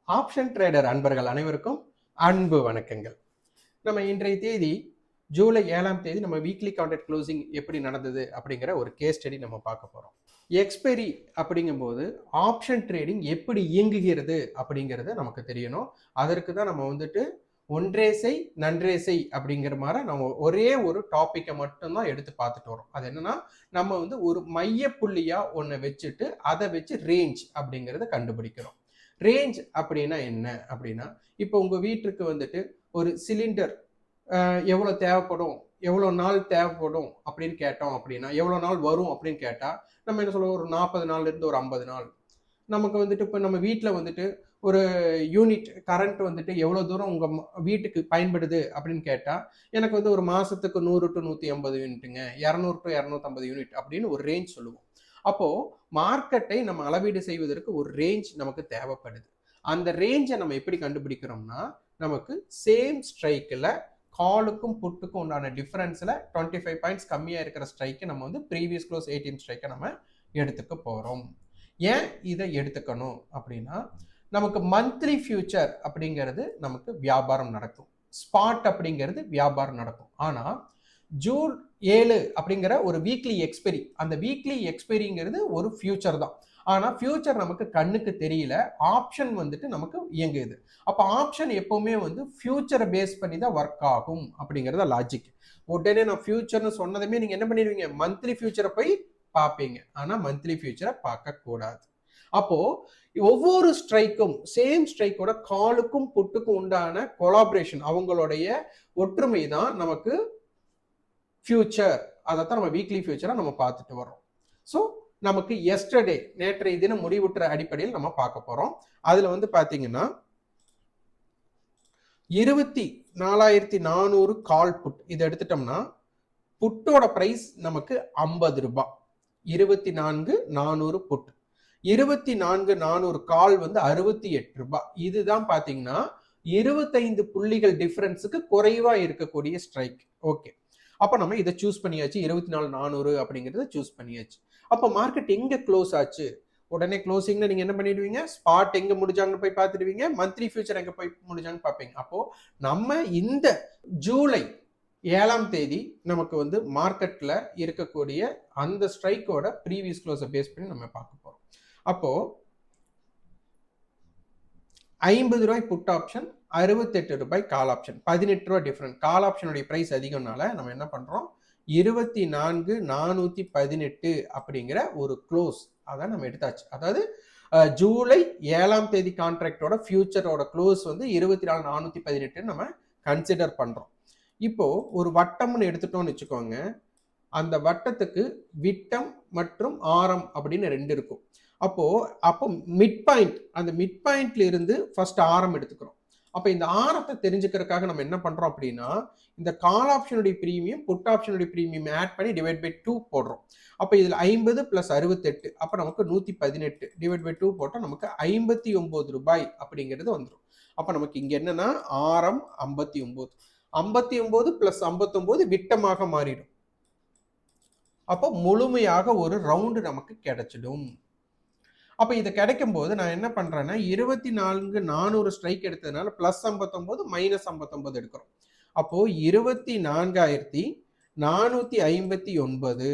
Option trader அன்பர்கள் அனைவருக்கும் அன்பு வணக்கங்கள். நம்ம இன்றைய தேதி ஜூலை 7ஆம் தேதி நம்ம வீக்லி கான்ட்ராக்ட் க்ளோசிங் எப்படி நடந்தது அப்படிங்கிற ஒரு கேஸ் ஸ்டடி நம்ம பார்க்க போகிறோம். எக்ஸ்பைரி அப்படிங்கும்போது ஆப்ஷன் ட்ரேடிங் எப்படி இயங்குகிறது அப்படிங்கிறது நமக்கு தெரியணும். அதற்கு தான் நம்ம வந்துட்டு ஒன்றே செய் நன்றே செய் அப்படிங்கிற மாதிரி நம்ம ஒரே ஒரு டாப்பிக்கை மட்டும்தான் எடுத்து பார்த்துட்டு வரோம். அது என்னன்னா, நம்ம வந்து ஒரு மைய புள்ளியா ஒன்று வச்சுட்டு அதை வச்சு ரேஞ்ச் அப்படிங்கிறத கண்டுபிடிக்கிறோம். ரேஞ்ச் அப்படின்னா என்ன அப்படின்னா, இப்போ உங்கள் வீட்டுக்கு வந்துட்டு ஒரு சிலிண்டர் எவ்வளோ தேவைப்படும், எவ்வளோ நாள் தேவைப்படும் அப்படின்னு கேட்டோம் அப்படின்னா, எவ்வளோ நாள் வரும் அப்படின்னு கேட்டால் நம்ம என்ன சொல்லுவோம், ஒரு 40 நாள்லேருந்து ஒரு 50 நாள். நமக்கு வந்துட்டு இப்போ நம்ம வீட்டில் வந்துட்டு ஒரு யூனிட் கரண்ட் வந்துட்டு எவ்வளோ தூரம் உங்கள் வீட்டுக்கு பயன்படுது அப்படின்னு கேட்டால், எனக்கு வந்து ஒரு மாதத்துக்கு 100 to 150 யூனிட்டுங்க, 200 to 250 யூனிட் அப்படின்னு ஒரு ரேஞ்ச் சொல்லுவோம். அப்போ மார்க்கெட்டை நம்ம அளவீடு செய்வதற்கு ஒரு ரேஞ்ச் நமக்கு தேவைப்படுது. அந்த ரேஞ்சை நம்ம எப்படி கண்டுபிடிக்கிறோம்னா, நமக்கு சேம் ஸ்ட்ரைக்கில் காலுக்கும் புட்டுக்கும் உண்டான டிஃபரன்ஸில் 25 பாயிண்ட்ஸ் கம்மியாக இருக்கிற ஸ்ட்ரைக்கை நம்ம வந்து ப்ரீவியஸ் க்ளோஸ் 18 ஸ்ட்ரைக்கை நம்ம எடுத்துக்க போகிறோம். ஏன் இதை எடுத்துக்கணும் அப்படின்னா, நமக்கு மந்த்லி ஃபியூச்சர் அப்படிங்கிறது நமக்கு வியாபாரம் நடக்கும், ஸ்பாட் அப்படிங்கிறது வியாபாரம் நடக்கும். ஆனால் ஜூன் 7 அப்படிங்கிற ஒரு வீக்லி எக்ஸ்பெரி, அந்த வீக்லி எக்ஸ்பெரிங்கிறது ஒரு ஃபியூச்சர் தான். ஆனால் ஃபியூச்சர் நமக்கு கண்ணுக்கு தெரியல, ஆப்ஷன் வந்துட்டு நமக்கு இயங்குது. அப்போ ஆப்ஷன் எப்பவுமே வந்து ஃபியூச்சரை பேஸ் பண்ணி தான் ஒர்க் ஆகும் அப்படிங்கிறத லாஜிக். உடனே நான் ஃபியூச்சர்னு சொன்னதுமே நீங்கள் என்ன பண்ணிடுவீங்க, மந்த்லி ஃபியூச்சரை போய் பார்ப்பீங்க. ஆனால் மந்த்லி ஃபியூச்சரை பார்க்கக்கூடாது. அப்போ ஒவ்வொரு ஸ்ட்ரைக்கும் சேம் ஸ்ட்ரைக்கோட காலுக்கும் புட்டுக்கும் உண்டான கொலாபரேஷன், அவங்களுடைய ஒற்றுமை தான் நமக்கு ஃபியூச்சர். அதைத்தான் நம்ம வீக்லி ஃபியூச்சரை நம்ம பார்த்துட்டு வரோம். ஸோ நமக்கு எஸ்டர்டே, நேற்றைய தினம் முடிவுற்ற அடிப்படையில் நம்ம பார்க்க போறோம். அதுல வந்து பாத்தீங்கன்னா 24,400 கால் புட் இதை எடுத்துட்டோம்னா, புட்டோட பிரைஸ் நமக்கு 50 ரூபாய். 24,400 புட், 24,400 கால் வந்து 68 ரூபாய். இதுதான் பாத்தீங்கன்னா 25 புள்ளிகள் டிஃபரன்ஸுக்கு குறைவா இருக்கக்கூடிய ஸ்ட்ரைக். ஓகே, அப்போ நம்ம இதை சூஸ் பண்ணியாச்சு, 24,400 அப்படிங்கிறத சூஸ் பண்ணியாச்சு. அப்போ மார்க்கெட் எங்க க்ளோஸ் ஆச்சு, உடனே க்ளோசிங்ல நீங்க என்ன பண்ணிடுவீங்க, ஸ்பாட் எங்க முடிஞ்சாங்கன்னு போய் பார்த்துடுவீங்க, மந்த்லி ஃபியூச்சர் எங்க போய் முடிஞ்சாங்கன்னு பார்ப்பீங்க. அப்போ நம்ம இந்த ஜூலை 7ஆம் தேதி நமக்கு வந்து மார்க்கெட்ல இருக்கக்கூடிய அந்த ஸ்ட்ரைக்கோட ப்ரீவியஸ் க்ளோஸை பேஸ் பண்ணி நம்ம பார்க்க போறோம். அப்போ 50 ரூபாய் புட் ஆப்ஷன், 68 ரூபாய் கால் ஆப்ஷன், 18 ரூபாய் டிஃபரன்ஸ். கால் ஆப்ஷனுடைய பிரைஸ் அதிகம்னால நம்ம என்ன பண்றோம், 24,418 அப்படிங்கிற ஒரு க்ளோஸ் அதான் நம்ம எடுத்தாச்சு. அதாவது ஜூலை 7ஆம் தேதி கான்ட்ராக்டோட ஃபியூச்சரோட க்ளோஸ் வந்து 24,418 நம்ம கன்சிடர் பண்றோம். இப்போ ஒரு வட்டம்னு எடுத்துட்டோம்னு வச்சுக்கோங்க, அந்த வட்டத்துக்கு விட்டம் மற்றும் ஆரம் அப்படின்னு 2 இருக்கும். அப்போ மிட் பாயிண்ட், அந்த மிட் பாயிண்ட்ல இருந்து ஃபர்ஸ்ட் ஆரம் எடுத்துக்கிறோம். அப்போ இந்த ஆரத்தை தெரிஞ்சுக்கிறதுக்காக நம்ம என்ன பண்றோம் அப்படின்னா, இந்த கால் ஆப்ஷனுடைய பிரீமியம் புட் ஆப்ஷனுடைய பிரீமியம் ஆட் பண்ணி டிவைட் பை 2 போடுறோம். அப்போ இதுல 50 + 68, அப்போ நமக்கு 118 டிவைட் பை 2 போட்டால் நமக்கு 59 ரூபாய் அப்படிங்கிறது வந்துடும். அப்போ நமக்கு இங்க என்னன்னா, ஆரம் 59, 59 + 59 விட்டமாக மாறிடும். அப்போ முழுமையாக ஒரு ரவுண்டு நமக்கு கிடைச்சிடும். அப்போ இது கிடைக்கும் போது நான் என்ன பண்றேன்னா, 24,400 ஸ்ட்ரைக் எடுத்ததுனால +59 -59 எடுக்கிறோம். அப்போ 24,459.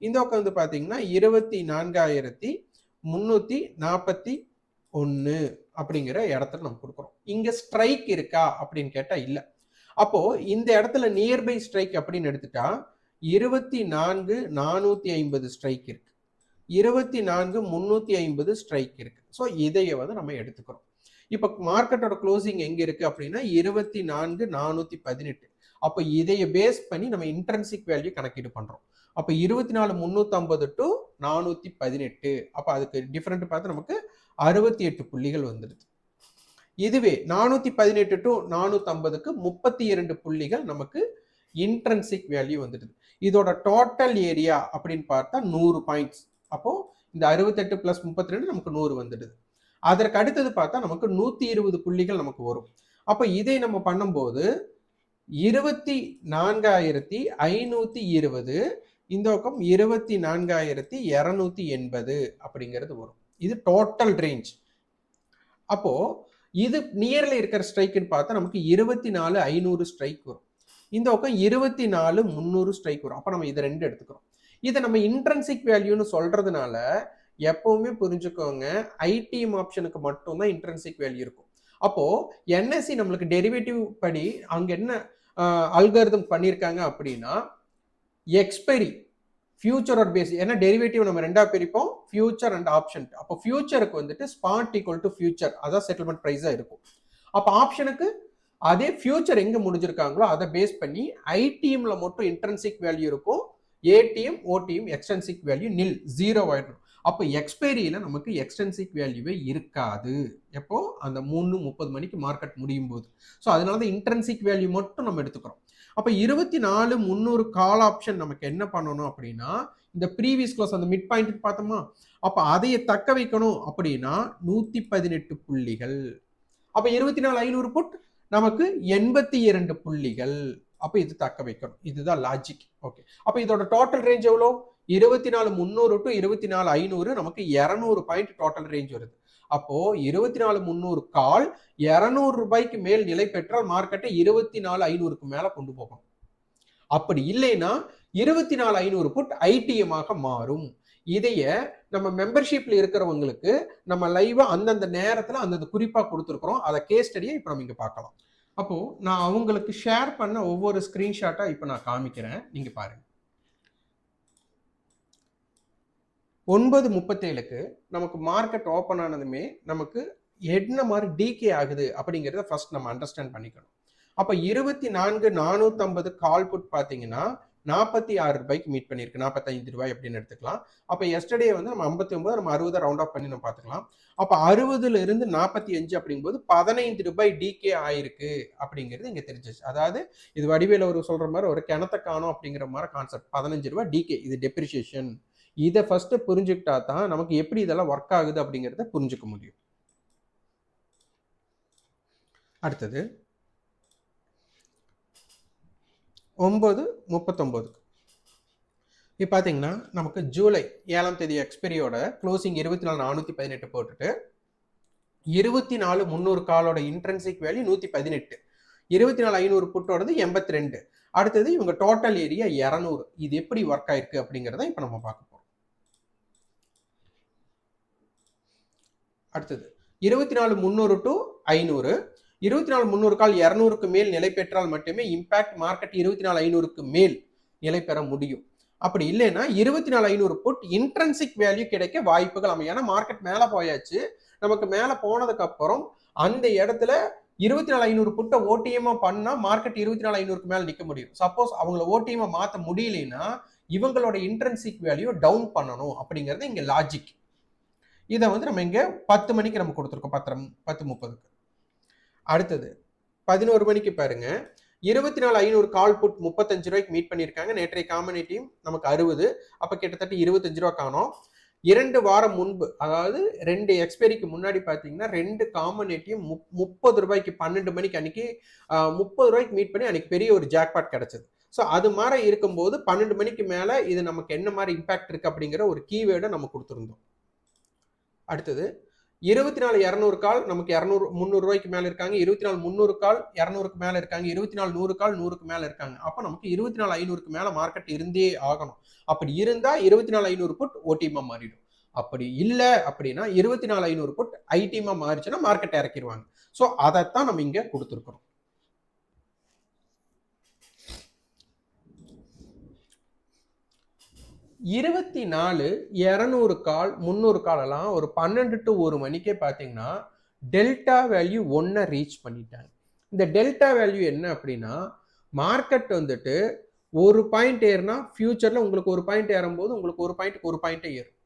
இந்த பக்கம் வந்து பாத்தீங்கன்னா 24,341 அப்படிங்கிற இடத்துல நம்ம கொடுக்குறோம். இங்க ஸ்ட்ரைக் இருக்கா அப்படின்னு கேட்டா இல்ல. அப்போ இந்த இடத்துல நியர்பை ஸ்ட்ரைக் அப்படின்னு எடுத்துட்டா 24,450 ஸ்ட்ரைக் இருக்கு, 24,350 ஸ்ட்ரைக் இருக்கு. ஸோ இதைய வந்து நம்ம எடுத்துக்கிறோம். இப்போ மார்க்கெட்டோட க்ளோசிங் எங்க இருக்கு அப்படின்னா 24,418. அப்போ இதைய பேஸ் பண்ணி நம்ம இன்ட்ரின்சிக் வேல்யூ கணக்கீடு பண்றோம். அப்போ 24,350 to 418, அப்போ அதுக்கு டிஃபரெண்ட் பார்த்து நமக்கு 68 புள்ளிகள் வந்துடுது. இதுவே 418 to 450க்கு 32 புள்ளிகள் நமக்கு இன்ட்ரின்சிக் வேல்யூ வந்துடுது. இதோட டோட்டல் ஏரியா அப்படின்னு பார்த்தா 100 பாயிண்ட்ஸ். அப்போ இந்த 68 + 32 நமக்கு 100 வந்துடுது. அதற்கு அடுத்தது பார்த்தா நமக்கு 120 புள்ளிகள் நமக்கு வரும். அப்போ இதை நம்ம பண்ணும்போது 24,520, இந்த பக்கம் 24,280 அப்படிங்கிறது வரும். இது டோட்டல் ரேஞ்ச். அப்போ இது நியர்ல இருக்கிற ஸ்ட்ரைக்குன்னு பார்த்தா நமக்கு 24,500 ஸ்ட்ரைக் வரும். இந்த பக்கம் 24,300 ஸ்ட்ரைக் வரும். அப்போ நம்ம இதை ரெண்டு எடுத்துக்கிறோம். இதை நம்ம இன்ட்ரென்சிக் வேல்யூன்னு சொல்றதுனால எப்பவுமே புரிஞ்சுக்கோங்க, ஐடிஎம் ஆப்ஷனுக்கு மட்டும்தான் இன்ட்ரென்சிக் வேல்யூ இருக்கும். அப்போ என்எஸ்சி நம்மளுக்கு டெரிவேட்டிவ் படி அங்க என்ன அல்காரிதம் பண்ணியிருக்காங்க அப்படின்னா, எக்ஸ்பைரி ஃபியூச்சர் ஆர் பேஸ், ஏன்னா டெரிவேட்டிவ் நம்ம ரெண்டா பிரிப்போம், ஃபியூச்சர் அண்ட் ஆப்ஷன். அப்போ ஃபியூச்சருக்கு வந்துட்டு ஸ்பாட் ஈக்குவல் டு ஃபியூச்சர், அதான் செட்டில்மெண்ட் ப்ரைஸா இருக்கும். அப்போ ஆப்ஷனுக்கு அதே ஃபியூச்சர் எங்க முடிஞ்சிருக்காங்களோ அதை பேஸ் பண்ணி ஐடிஎம்ல மட்டும் இன்ட்ரென்சிக் வேல்யூ இருக்கும், ஏடிஎம் ஓடிஎம் எக்ஸ்டென்சிக் வேல்யூ நில், 0 ஆயிடும். அப்போ எக்ஸ்பைரியில நமக்கு எக்ஸ்டென்சிக் வேல்யூவே இருக்காது. எப்போ அந்த 3:30 மணிக்கு மார்க்கெட் முடியும் போது. ஸோ அதனால தான் இன்ட்ரென்சிக் வேல்யூ மட்டும் நம்ம எடுத்துக்கிறோம். அப்போ 24,300 கால் ஆப்ஷன் நமக்கு என்ன பண்ணணும் அப்படின்னா, இந்த ப்ரீவியஸ் க்ளோஸ் அந்த மிட் பாயிண்ட் பார்த்தோமா, அப்போ அதையே தக்க வைக்கணும் அப்படின்னா 118 புள்ளிகள். அப்போ 24,500 புட் நமக்கு 82 புள்ளிகள். அப்போ இது தக்க வைக்கணும். இதுதான் லாஜிக். ஓகே, அப்போ இதோட டோட்டல் ரேஞ்ச் எவ்வளோ? 24,300 டு 24,500, நமக்கு 200 பாயிண்ட் டோட்டல் ரேஞ்ச் வருது. அப்போ 24,300 கால் 200 ரூபாய்க்கு மேல் நிலை பெற்றால் மார்க்கெட்டை 24,500க்கு மேல கொண்டு போகணும். அப்படி இல்லைன்னா 24,500 புட் ஐடிஎம் ஆக மாறும். இதைய நம்ம மெம்பர்ஷிப்ல இருக்கிறவங்களுக்கு நம்ம லைவா அந்தந்த நேரத்துல அந்தந்த குறிப்பா கொடுத்துருக்கிறோம். அதை கேஸ் ஸ்டடியை இப்போ நம்ம இங்க பார்க்கலாம். அப்போ நான் அவங்களுக்கு ஷேர் பண்ண ஒவ்வொரு ஸ்கிரீன்ஷாட்டா இப்போ நான் காமிக்கிறேன், நீங்க பாருங்க. 9:37க்கு நமக்கு மார்க்கெட் ஓப்பன் ஆனதுமே நமக்கு என்ன மாதிரி டிகே ஆகுது அப்படிங்கிறத ஃபர்ஸ்ட் நம்ம அண்டர்ஸ்டாண்ட் பண்ணிக்கணும். அப்போ 24,450 கால் புட் பார்த்தீங்கன்னா 46 ரூபாய்க்கு மீட் பண்ணியிருக்கு, 45 ரூபாய் அப்படின்னு எடுத்துக்கலாம். அப்போ எஸ்டர்டே வந்து நம்ம 59, நம்ம 60 ரவுண்ட் ஆஃப் பண்ணி நம்ம பார்த்துக்கலாம். அப்போ 60ல இருந்து 45 அப்படிங்கும்போது 15 ரூபாய் டிகே ஆயிருக்கு அப்படிங்கிறது இங்கே தெரிஞ்சிச்சு. அதாவது இது வடிவேல ஒரு சொல்ற மாதிரி ஒரு கிணத்த காணும் அப்படிங்கிற மாதிரி கான்செப்ட். 15 ரூபாய் டிகே, இது டெப்ரிசியேஷன். இதை ஃபர்ஸ்ட் புரிஞ்சுக்கிட்டா தான் நமக்கு எப்படி இதெல்லாம் ஒர்க் ஆகுது அப்படிங்கிறத புரிஞ்சுக்க முடியும். அடுத்தது 9:39 இப்போ பார்த்தீங்கன்னா நமக்கு ஜூலை 7ஆம் தேதி எக்ஸ்பைரியோட க்ளோசிங் 24,418 போட்டுட்டு 24,300 காலோட இன்ட்ரென்சிக் வேல்யூ 118, 24,500 புட்டோடது 82. அடுத்தது இவங்க டோட்டல் ஏரியா 200. இது எப்படி ஒர்க் ஆயிருக்கு அப்படிங்கிறத இப்போ நம்ம பார்க்க போறோம். அடுத்தது 24,300 டு 500, 24,300 கால் 200க்கு மேல் நிலை பெற்றால் மட்டுமே இம்பாக்ட் மார்க்கெட் 24,500க்கு மேல் நிலை பெற முடியும். அப்படி இல்லைன்னா 24,500 புட் இன்ட்ரென்சிக் வேல்யூ கிடைக்க வாய்ப்புகள் அமையும். ஏன்னா மார்க்கெட் மேல போயாச்சு, நமக்கு மேல போனதுக்கு அப்புறம் அந்த இடத்துல 24,500 புட்டை ஓடிஎம்மா பண்ணா மார்க்கெட் 24,500க்கு மேல நிக்க முடியும். சப்போஸ் அவங்கள ஓடிஎம்மா மாத்த முடியலைன்னா இவங்களோட இன்ட்ரென்சிக் வேல்யூ டவுன் பண்ணணும் அப்படிங்கிறது இங்க லாஜிக். இதை வந்து நம்ம இங்க 10 மணிக்கு நம்ம கொடுத்துருக்கோம், 10:30க்கு. அடுத்தது 11 மணிக்கு பாருங்க, 24,500 கால் புட் 35 ரூபாய்க்கு மீட் பண்ணியிருக்காங்க. நேற்றைய காம்பனேட்டிவ் நமக்கு 60, அப்ப கிட்டத்தட்ட 25 ரூபா காணும். 2 வாரம் முன்பு, அதாவது 2 எக்ஸ்பைரிக்கு முன்னாடி பார்த்தீங்கன்னா 2 காம்பனேட்டிவ் 30 ரூபாய்க்கு 12 மணிக்கு அன்னைக்கு 30 ரூபாய்க்கு மீட் பண்ணி அன்னைக்கு பெரிய ஒரு ஜாக்பாட் கிடைச்சது. ஸோ அது மாதிரி இருக்கும்போது 12 மணிக்கு மேல இது நமக்கு என்ன மாதிரி இம்பாக்ட் இருக்கு அப்படிங்கிற ஒரு கீவேர்டை நம்ம கொடுத்துருந்தோம். அடுத்தது 24,200 கால் நமக்கு 300 ரூபாய்க்கு மேல இருக்காங்க, 24,300 கால் 200க்கு மேல இருக்காங்க, 24,100 கால் 100க்கு மேல இருக்காங்க. அப்ப நமக்கு 24,500க்கு மேல மார்க்கெட் இருந்தே ஆகணும். அப்படி இருந்தா 24,500 புட் ஓடிஎம்மா மாறிடும். அப்படி இல்ல அப்படின்னா 24,500 புட் ஐடிஎம்மா மாறிச்சுன்னா மார்க்கெட் இறக்கிடுவாங்க. ஸோ அதைத்தான் நம்ம இங்க கொடுத்துருக்கிறோம். இருபத்தி 200 கால் 300 கால் எல்லாம் ஒரு 12 to 1 மணிக்கே பார்த்தீங்கன்னா டெல்டா வேல்யூ 1 ரீச் பண்ணிட்டாங்க. இந்த டெல்டா வேல்யூ என்ன அப்படின்னா, மார்க்கெட் வந்துட்டு ஒரு பாயிண்ட் ஏறுனா ஃபியூச்சர்ல உங்களுக்கு ஒரு பாயிண்ட் ஏறும்போது உங்களுக்கு ஒரு பாயிண்ட் ஏறும்.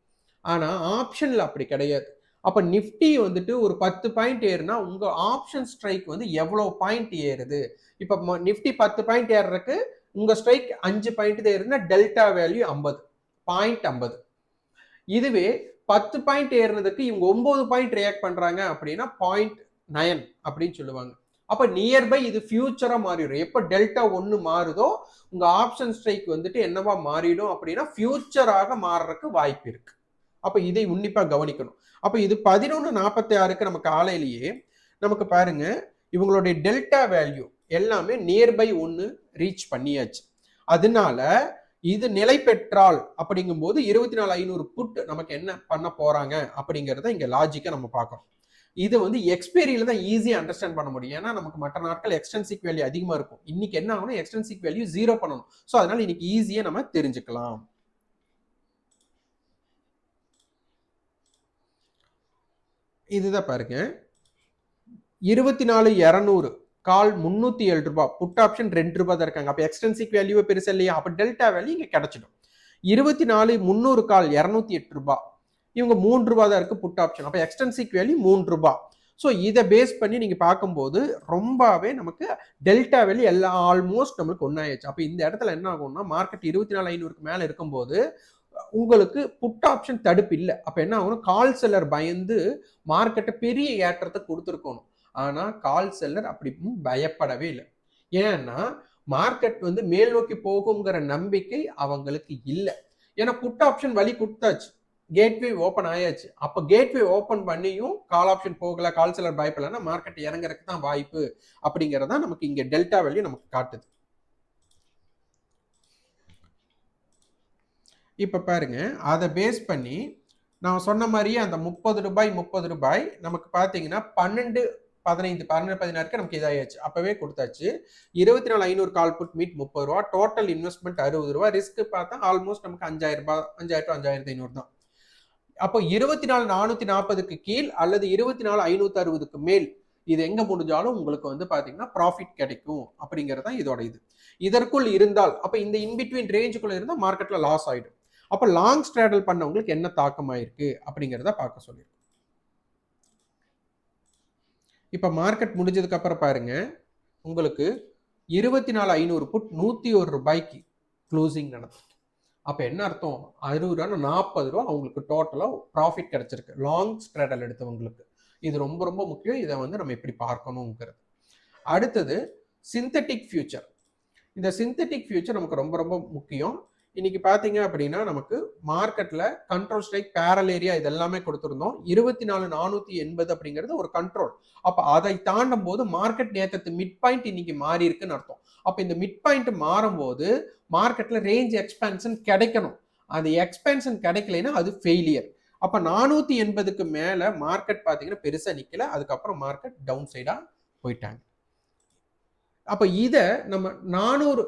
ஆனா ஆப்ஷன்ல அப்படி கிடையாது. அப்ப நிஃப்டி வந்துட்டு ஒரு 10 பாயிண்ட் ஏறுனா உங்க ஆப்ஷன் ஸ்ட்ரைக் வந்து எவ்வளவு பாயிண்ட் ஏறுது. இப்ப நிஃப்டி 10 பாயிண்ட் ஏறுறதுக்கு உங்க ஸ்ட்ரைக் 5 பாயிண்ட் தான் ஏறுனா டெல்டா வேல்யூ 50. இதுவே 10 பாயிண்ட் ஏறினதுக்கு இவங்க 9 பாயிண்ட் ரியாக்ட் பண்றாங்க அப்படின்னா 0.9 அப்படின்னு சொல்லுவாங்க. அப்ப நியர்பை இது ஃபியூச்சரா மாறிடும். எப்ப டெல்டா 1 மாறுதோ உங்க ஆப்ஷன் ஸ்ட்ரைக் வந்துட்டு என்னவா மாறிடும் அப்படின்னா ஃபியூச்சராக மாறுறதுக்கு வாய்ப்பு இருக்கு. அப்ப இதை உன்னிப்பா கவனிக்கணும். அப்ப இது 11:46க்கு நம்ம காலையிலேயே நமக்கு பாருங்க இவங்களுடைய டெல்டா வேல்யூ எல்லாமே நியர்பை 1 ரீச் பண்ணியாச்சு. அதனால இது நிலை பெற்றால் அப்படிங்கும்போது 24,500 புட் நமக்கு என்ன பண்ண போறாங்க அப்படிங்கிறத இங்க லாஜிக்கா நம்ம பார்க்கணும். இது வந்து எக்ஸ்பைரியில தான் ஈஸியா அண்டர்ஸ்டாண்ட் பண்ண முடியும். ஏன்னா நமக்கு மற்ற நாட்கள் எக்ஸ்டென்சிக் வேல்யூ அதிகமா இருக்கும். இன்னைக்கு என்ன ஆகணும், எக்ஸ்டென்சிக் வேல்யூ 0 பண்ணணும். ஸோ அதனால இன்னைக்கு ஈஸியா நம்ம தெரிஞ்சுக்கலாம். இதுதான் பாருங்க 24,200 கால் 307 ரூபாய், புட் ஆப்ஷன் 2 ரூபாய் தான் இருக்காங்க. அப்ப எக்ஸ்டென்சிக் வேல்யூ பெருசு இல்லையா? அப்ப டெல்டா வேல்யூ இங்க கிடைச்சிடும். 24,300 கால் 208 ரூபாய், இவங்க 3 ரூபாய் தான் இருக்கு புட் ஆப்ஷன். அப்ப எக்ஸ்டென்சிக் வேல்யூ 3 ரூபாய். ஸோ இதை பேஸ் பண்ணி நீங்க பார்க்கும்போது ரொம்பவே நமக்கு டெல்டா வேல்யூ எல்லாம் ஆல்மோஸ்ட் நம்மளுக்கு ஒன்னாயிடுச்சு. அப்ப இந்த இடத்துல என்ன ஆகும்னா மார்க்கெட் 24,500க்கு மேல இருக்கும்போது உங்களுக்கு புட் ஆப்ஷன் தடுப்பு இல்லை. அப்ப என்ன ஆகணும், கால் செல்லர் பயந்து மார்க்கெட்டை பெரிய ஏற்றத்தை கொடுத்துருக்கணும். ஆனா கால் செல்லர் அப்படி பயப்படவே இல்லை. ஏன்னா மார்க்கெட் வந்து மேல் நோக்கி போகுங்கிற நம்பிக்கை அவங்களுக்கு இல்லை. ஏன்னா புட் ஆப்ஷன் வழி கொடுத்தாச்சு, கேட்வே ஓப்பன் ஆயாச்சு. அப்ப கேட்வே ஓப்பன் பண்ணியும் கால் ஆப்ஷன் போகல, கால் செல்லர் பயப்படலன்னா மார்க்கெட் இறங்குறதுக்கு தான் வாய்ப்பு அப்படிங்கறதா நமக்கு இங்க டெல்டா வேல்யூ நமக்கு காட்டுது. இப்ப பாருங்க அதை பேஸ் பண்ணி நான் சொன்ன மாதிரியே அந்த 30 ரூபாய் நமக்கு பாத்தீங்கன்னா 12, 15, 12, 16 நமக்கு இதாயாச்சு. அப்பவே கொடுத்தாச்சு. 24,500 கால் புட் மீட் 30 ரூபா, டோட்டல் இன்வெஸ்ட்மெண்ட் 60 ரூபா, ரிஸ்க் பார்த்தா ஆல்மோஸ்ட் நமக்கு 5,000 ரூபாய், 5,000 to 5,500 தான். அப்போ 24,440க்கு கீழ் அல்லது 24,560க்கு மேல் இது எங்க முடிஞ்சாலும் உங்களுக்கு வந்து பாத்தீங்கன்னா ப்ராஃபிட் கிடைக்கும் அப்படிங்கிறது தான் இதோட இது. இதற்குள் இருந்தால் அப்ப இந்த இன்பிட்வீன் ரேஞ்சுக்குள்ள இருந்தா மார்க்கெட்ல லாஸ் ஆயிடும். அப்ப லாங் ஸ்ட்ராடல் பண்ணவங்களுக்கு என்ன தாக்கமாயிருக்கு அப்படிங்கிறத பார்க்க சொல்லியிருக்கோம். இப்ப மார்க்கெட் முடிஞ்சதுக்கு அப்புறம் பாருங்க உங்களுக்கு 24,500 புட் 101 ரூபாய்க்கு க்ளோசிங் நடந்துருக்கு. அப்ப என்ன அர்த்தம், 60 ரூபா 40 ரூபா அவங்களுக்கு டோட்டலா ப்ராஃபிட் கிடைச்சிருக்கு லாங் ஸ்ட்ராடல் எடுத்தவங்களுக்கு. இது ரொம்ப ரொம்ப முக்கியம். இதை வந்து நம்ம எப்படி பார்க்கணுங்கிறது. அடுத்தது சிந்தட்டிக் ஃபியூச்சர். இந்த சிந்தட்டிக் ஃபியூச்சர் நமக்கு ரொம்ப ரொம்ப முக்கியம். இன்னைக்கு பாத்தீங்க அப்படின்னா நமக்கு மார்க்கெட்ல கண்ட்ரோல் ஸ்ட்ரைக், பேரல் ஏரியா இதெல்லாமே கொடுத்திருந்தோம். 24,480 அப்படிங்கிறது ஒரு கண்ட்ரோல். அப்ப அதை தாண்டும் போது மார்க்கெட் நேற்று மிட் பாயிண்ட் இன்னைக்கு மாறி இருக்குன்னு அர்த்தம். அப்ப இந்த மிட் பாயிண்ட் மாறும்போது மார்க்கெட்ல ரேஞ்ச் எக்ஸ்பென்ஷன் கிடைக்கணும். அந்த எக்ஸ்பென்ஷன் கிடைக்கலைன்னா அது ஃபெயிலியர். அப்ப 480க்கு மேல மார்க்கெட் பாத்தீங்கன்னா பெருசா நிக்கல. அதுக்கப்புறம் மார்க்கெட் டவுன் சைடா போயிட்டாங்க. அப்ப இத நம்ம 400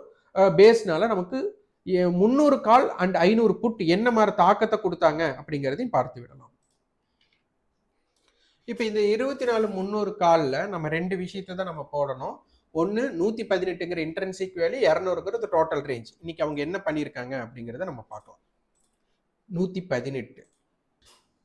பேஸ்னால நமக்கு 300 கால் அண்ட் 500 புட் என்ன மாதிரி தாக்கத்தை கொடுத்தாங்க அப்படிங்கிறதையும் பார்த்து விடலாம். இப்ப இந்த 24,300 கால்ல நம்ம ரெண்டு விஷயத்தை தான் நம்ம போடணும். ஒன்னு 118ங்கிற இன்ட்ரின்சிக் வேல்யூ, 200ங்கிறது டோட்டல் ரேஞ்ச். இன்னைக்கு அவங்க என்ன பண்ணிருக்காங்க அப்படிங்கறத நம்ம பார்க்கலாம். 118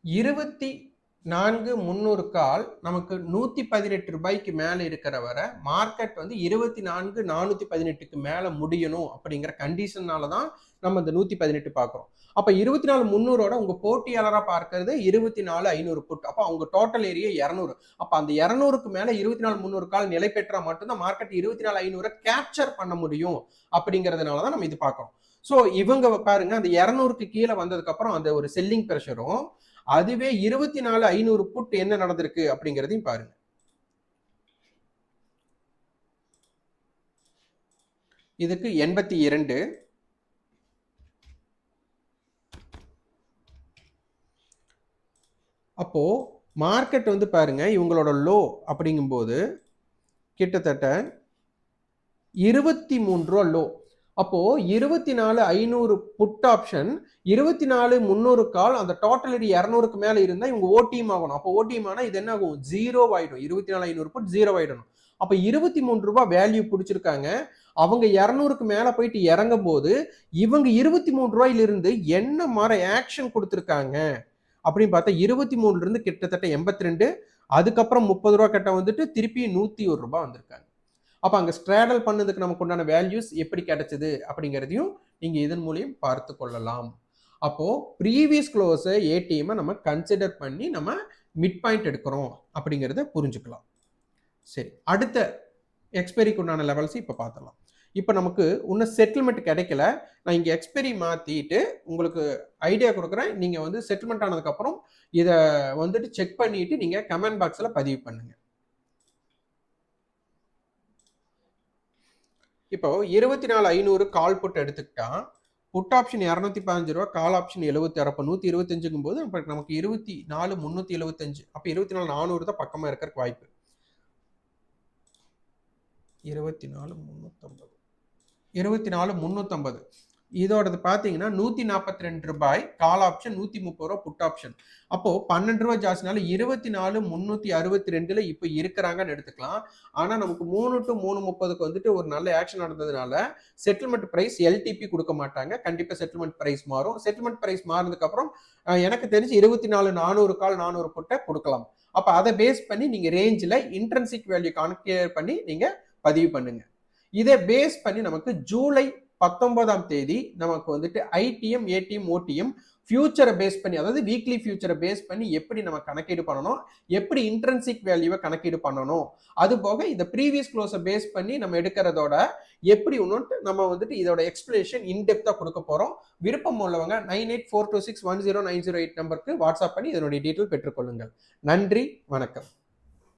24,300 கால் நமக்கு 118 ரூபாய்க்கு மேல இருக்கிற வரை மார்க்கெட் வந்து 24,418க்கு மேல முடியணும் அப்படிங்கிற கண்டிஷனாலதான் நம்ம இந்த 118 பார்க்கிறோம். அப்ப 24,300ஓட உங்க போட்டியாளரா பார்க்கறது 24,500 புட். அப்ப அவங்க டோட்டல் ஏரியா 200. அப்ப அந்த 200க்கு மேல 24,300 கால் நிலை பெற்றா மட்டும்தான் மார்க்கெட் 24,500 கேப்சர் பண்ண முடியும் அப்படிங்கறதுனாலதான் நம்ம இது பார்க்கிறோம். சோ இவங்க பாருங்க அந்த 200க்கு கீழே வந்ததுக்கு அப்புறம் அந்த ஒரு செல்லிங் பிரஷரும், அதுவே 24,500 புட் என்ன நடந்திருக்கு அப்படிங்கிறதையும் பாருங்க. இதுக்கு 82. அப்போ மார்க்கெட் வந்து பாருங்க இவங்களோட லோ அப்படிங்கும்போது கிட்டத்தட்ட 23 ரூபா லோ. அப்போ 24,500 புட் ஆப்ஷன் 24,300 கால் அந்த டோட்டல் 200க்கு மேல இருந்தா இவங்க ஓடிஎம் ஆகணும். அப்போ ஓடிஎம் ஆனா இது என்ன ஆகும், 0 ஆயிடும். 24,500 புட் 0 ஆயிடணும். அப்ப 23 ரூபாய் வேல்யூ பிடிச்சிருக்காங்க. அவங்க 200க்கு மேல போயிட்டு இறங்கும் போது இவங்க 23 ரூபாயில இருந்து என்ன மாதிரி ஆக்ஷன் கொடுத்திருக்காங்க அப்படின்னு பார்த்தா 23ல இருந்து கிட்டத்தட்ட 82, அதுக்கப்புறம் 30 ரூபாய் கட்ட வந்துட்டு திருப்பி 101 ரூபாய் வந்திருக்காங்க. அப்ப அங்க ஸ்ட்ராடல் பண்ணதுக்கு நமக்கு உண்டான வேல்யூஸ் எப்படி கிடைச்சது அப்படிங்கிறதையும் நீங்க இதன் மூலியம் பார்த்து கொள்ளலாம். அப்போ ப்ரீவியஸ் க்ளோஸ் ஏடிஎம் நம்ம கன்சிடர் பண்ணி நம்ம மிட் பாயிண்ட் எடுக்கிறோம் அப்படிங்கிறத புரிஞ்சுக்கலாம். சரி, அடுத்த எக்ஸ்பைரிக்கு உண்டான லெவல்ஸ் இப்ப பார்த்தலாம். இப்ப நமக்கு இன்னும் செட்டில்மெண்ட் கிடைக்கல. நான் இங்க எக்ஸ்பைரி மாத்திட்டு உங்களுக்கு ஐடியா கொடுக்குறேன். நீங்க வந்து செட்டில்மெண்ட் ஆனதுக்கு அப்புறம் இதை வந்துட்டு செக் பண்ணிட்டு நீங்க கமெண்ட் பாக்ஸ்ல பதிவு பண்ணுங்க. இப்போ 24,500 கால் புட் எடுத்துக்கிட்டா புட் ஆப்ஷன் 215 ரூபா, கால் ஆப்ஷன் 76. அப்போ 125ங்கும் போது நமக்கு 24,375. அப்போ 24,400 தான் பக்கமா இருக்கிறதுக்கு வாய்ப்பு. 24,350 24,350 இதோடது பார்த்தீங்கன்னா 142 ரூபாய் கால் ஆப்ஷன், 130 ரூபா புட் ஆப்ஷன். அப்போ 12 ரூபாய் ஜாஸ்தினால 24,362ல இப்போ இருக்கிறாங்கன்னு எடுத்துக்கலாம். ஆனா நமக்கு 3 to 3:30க்கு வந்துட்டு ஒரு நல்ல ஆக்ஷன் நடந்ததுனால செட்டில்மெண்ட் பிரைஸ் எல்டிபி கொடுக்க மாட்டாங்க. கண்டிப்பா செட்டில்மெண்ட் பிரைஸ் மாறும். செட்டில்மெண்ட் பிரைஸ் மாறினதுக்கு அப்புறம் எனக்கு தெரிஞ்சு 24,400 கால் 400 புட்டை கொடுக்கலாம். அப்ப அதை பேஸ் பண்ணி நீங்க ரேஞ்சில் இன்ட்ரென்சிக் வேல்யூ கால்குலேட் பண்ணி நீங்க பதிவு பண்ணுங்க. இதை பேஸ் பண்ணி நமக்கு ஜூலை 19ஆம் தேதி நமக்கு வந்துட்டு ஐடிஎம், ஏடிஎம், ஓடிஎம் ஃபியூச்சரை பேஸ் பண்ணி, அதாவது வீக்லி ஃபியூச்சரை பேஸ் பண்ணி எப்படி நம்ம கணக்கீடு பண்ணணும், எப்படி இன்ட்ரென்சிக் வேல்யூவை கணக்கீடு பண்ணணும், அது போக இந்த ப்ரீவியஸ் க்ளோஸை பேஸ் பண்ணி நம்ம எடுக்கிறதோட எப்படி ஒன்று நம்ம வந்துட்டு இதோட எக்ஸ்பிளேஷன் இன்டெப்தா கொடுக்க போறோம். விருப்பம் உள்ளவங்க 9842610908 நம்பருக்கு வாட்ஸ்அப் பண்ணி இதனுடைய டீட்டெயில் பெற்றுக்கொள்ளுங்கள். நன்றி, வணக்கம்.